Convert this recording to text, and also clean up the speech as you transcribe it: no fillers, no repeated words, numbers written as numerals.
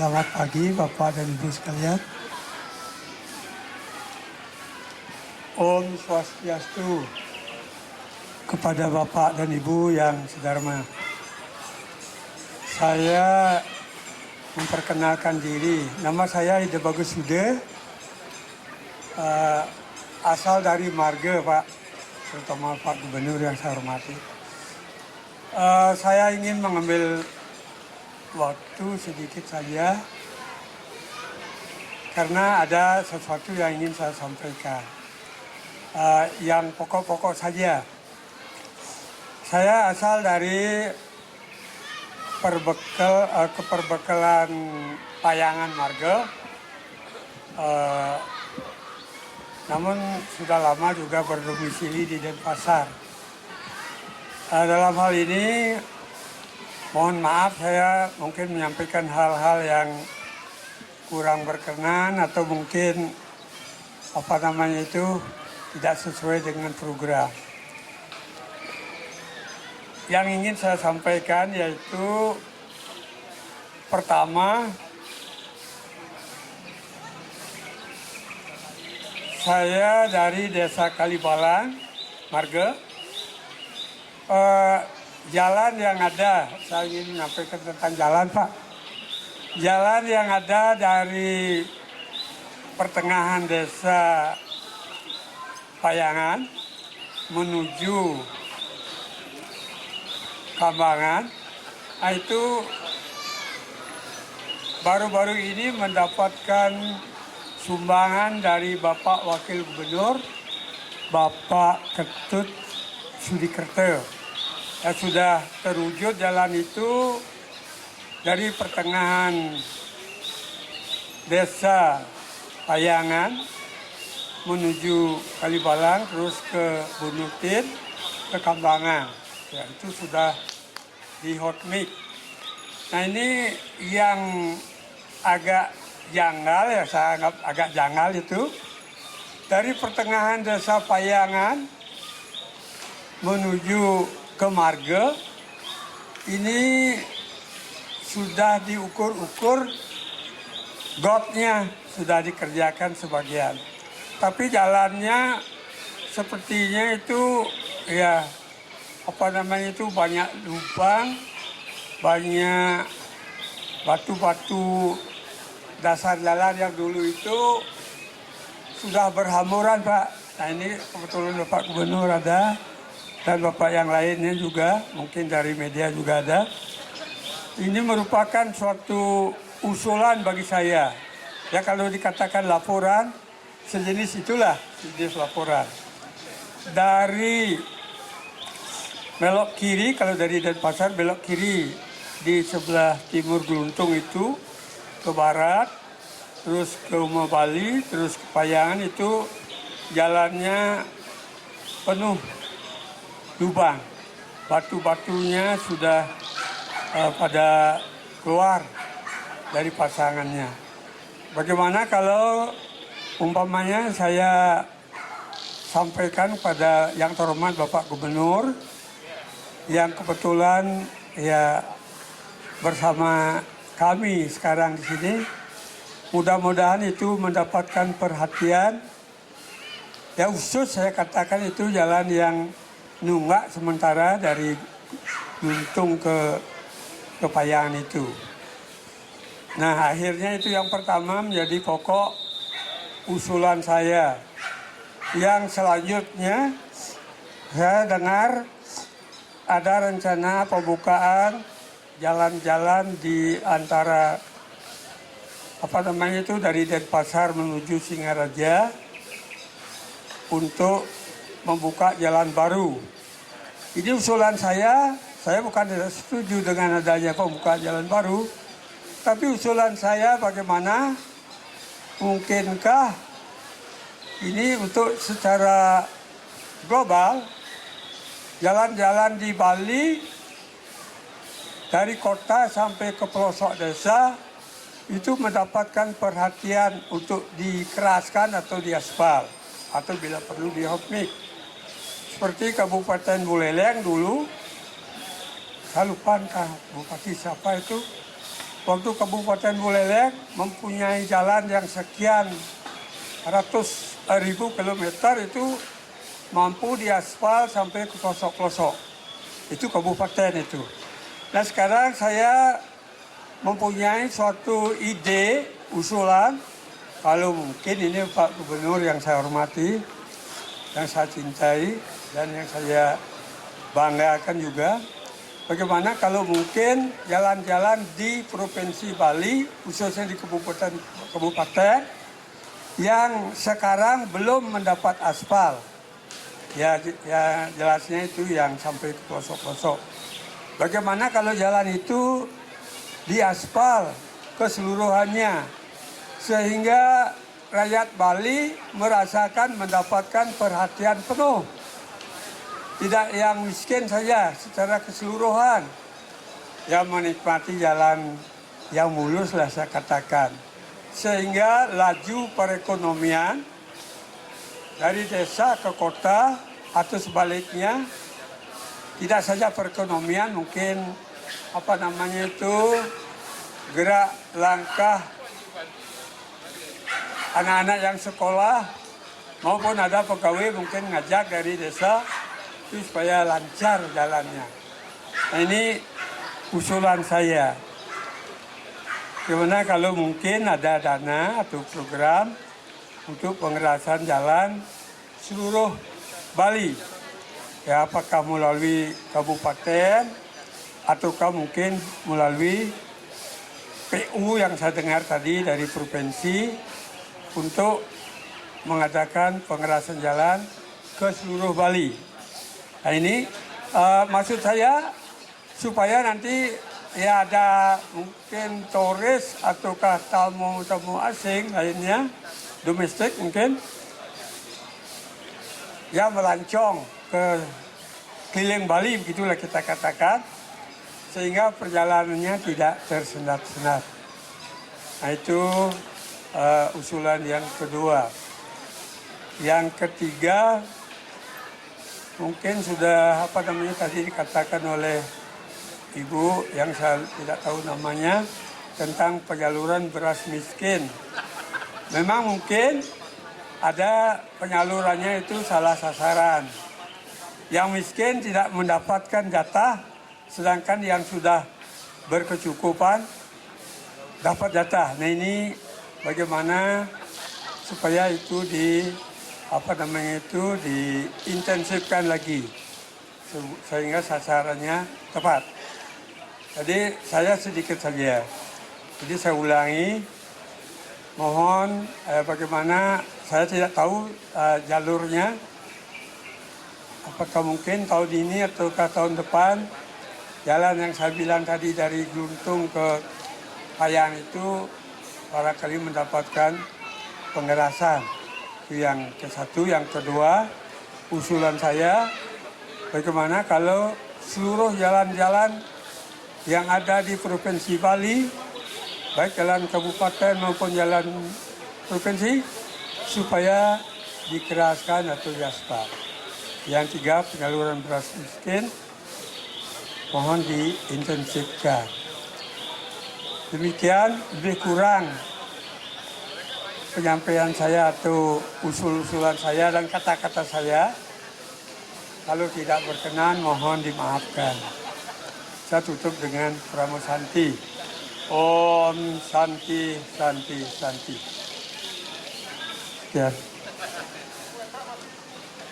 Selamat pagi Bapak dan Ibu sekalian. Om Swastiastu kepada Bapak dan Ibu yang sedharma. Saya memperkenalkan diri. Nama saya Ida Bagus Sude, asal dari Marga, Pak, terutama Pak Gubernur yang saya hormati. Saya ingin mengambil waktu sedikit saja karena ada sesuatu yang ingin saya sampaikan. Yang pokok-pokok saja. Saya asal dari keperbekalan Payangan Marga, namun sudah lama juga berdomisili di Denpasar. Dalam hal ini mohon maaf saya mungkin menyampaikan hal-hal yang kurang berkenan atau mungkin tidak sesuai dengan program. Yang ingin saya sampaikan yaitu pertama, saya dari Desa Kalibalang, Marga. Jalan yang ada, saya ingin menyampaikan tentang jalan, Pak. Jalan yang ada dari pertengahan desa Payangan menuju Kambangan, itu baru-baru ini mendapatkan sumbangan dari Bapak Wakil Gubernur, Bapak Ketut Sudikerto. Sudah terwujud jalan itu dari pertengahan desa Payangan menuju Kalibalang, terus ke Bunutin, ke Kambangan. Ya, itu sudah di hotmik. Nah, ini yang agak janggal, ya saya anggap agak janggal itu. Dari pertengahan desa Payangan menuju ke Marga, ini sudah diukur-ukur, gotnya sudah dikerjakan sebagian. Tapi jalannya sepertinya itu banyak lubang, banyak batu-batu dasar jalan yang dulu itu sudah berhamburan, Pak. Nah, ini kebetulan Bapak Gubernur ada dan Bapak yang lainnya juga, mungkin dari media juga ada. Ini merupakan suatu usulan bagi saya. Ya, kalau dikatakan laporan, sejenis itulah, sejenis laporan. Dari belok kiri, kalau dari Denpasar belok kiri di sebelah timur Geluntung itu ke barat, terus ke Uma Bali, terus ke Payangan, itu jalannya penuh lubang. Batu-batunya sudah pada keluar dari pasangannya. Bagaimana kalau umpamanya saya sampaikan pada yang terhormat Bapak Gubernur yang kebetulan bersama kami sekarang di sini, mudah-mudahan itu mendapatkan perhatian. Ya, khusus saya katakan itu jalan yang nunggak sementara dari Guntung ke Payangan itu. Nah, akhirnya itu yang pertama menjadi pokok usulan saya. Yang selanjutnya saya dengar ada rencana pembukaan jalan-jalan di antara dari Denpasar menuju Singaraja untuk membuka jalan baru. Ini usulan saya bukan tidak setuju dengan adanya pembukaan jalan baru, tapi usulan saya bagaimana mungkinkah ini untuk secara global jalan-jalan di Bali dari kota sampai ke pelosok desa itu mendapatkan perhatian untuk dikeraskan atau diaspal atau bila perlu di hotmik. Seperti Kabupaten Buleleng dulu, saya lupa Bupati siapa itu, waktu Kabupaten Buleleng mempunyai jalan yang sekian ratus ribu kilometer itu mampu diaspal sampai ke pelosok-pelosok. Itu kabupaten itu. Nah sekarang saya mempunyai suatu ide, usulan, kalau mungkin ini Pak Gubernur yang saya hormati, yang saya cintai, dan yang saya banggakan juga, bagaimana kalau mungkin jalan-jalan di Provinsi Bali, khususnya di kabupaten yang sekarang belum mendapat aspal. Ya jelasnya itu yang sampai ke pelosok-pelosok. Bagaimana kalau jalan itu diaspal keseluruhannya, sehingga rakyat Bali merasakan mendapatkan perhatian penuh. Tidak yang miskin saja, secara keseluruhan. Yang menikmati jalan yang mulus lah saya katakan. Sehingga laju perekonomian dari desa ke kota atau sebaliknya, tidak saja perekonomian, mungkin gerak langkah anak-anak yang sekolah maupun ada pegawai mungkin ngajak dari desa itu supaya lancar jalannya. Nah ini usulan saya. Gimana kalau mungkin ada dana atau program untuk pengerasan jalan seluruh Bali. Ya, apakah melalui kabupaten ataukah mungkin melalui PU yang saya dengar tadi dari provinsi untuk mengadakan pengerasan jalan ke seluruh Bali. Nah ini maksud saya supaya nanti ya ada mungkin turis ataukah tamu-tamu asing lainnya, domestik mungkin, ya melancong ke keliling Bali, begitulah kita katakan, sehingga perjalanannya tidak tersendat-sendat. Nah itu usulan yang kedua. Yang ketiga, mungkin sudah tadi dikatakan oleh Ibu yang saya tidak tahu namanya, tentang penyaluran beras miskin. Memang mungkin ada penyalurannya itu salah sasaran. Yang miskin tidak mendapatkan jatah, sedangkan yang sudah berkecukupan dapat jatah. Nah ini bagaimana supaya itu diintensifkan lagi sehingga sasarannya tepat. Jadi saya sedikit saja. Jadi saya ulangi, mohon bagaimana, saya tidak tahu jalurnya. Apakah mungkin tahun ini ataukah tahun depan jalan yang saya bilang tadi dari Gluntung ke Payang itu barangkali mendapatkan pengerasan. Itu yang ke satu. Yang kedua, usulan saya bagaimana kalau seluruh jalan-jalan yang ada di Provinsi Bali, baik jalan kabupaten maupun jalan provinsi, supaya dikeraskan atau diaspal. Yang tiga, penyaluran beras miskin, mohon diintensifkan. Demikian lebih kurang penyampaian saya atau usul-usulan saya dan kata-kata saya. Kalau tidak berkenan, mohon dimaafkan. Saya tutup dengan Pramo Santi. Om Santi, Santi, Santi. Ya.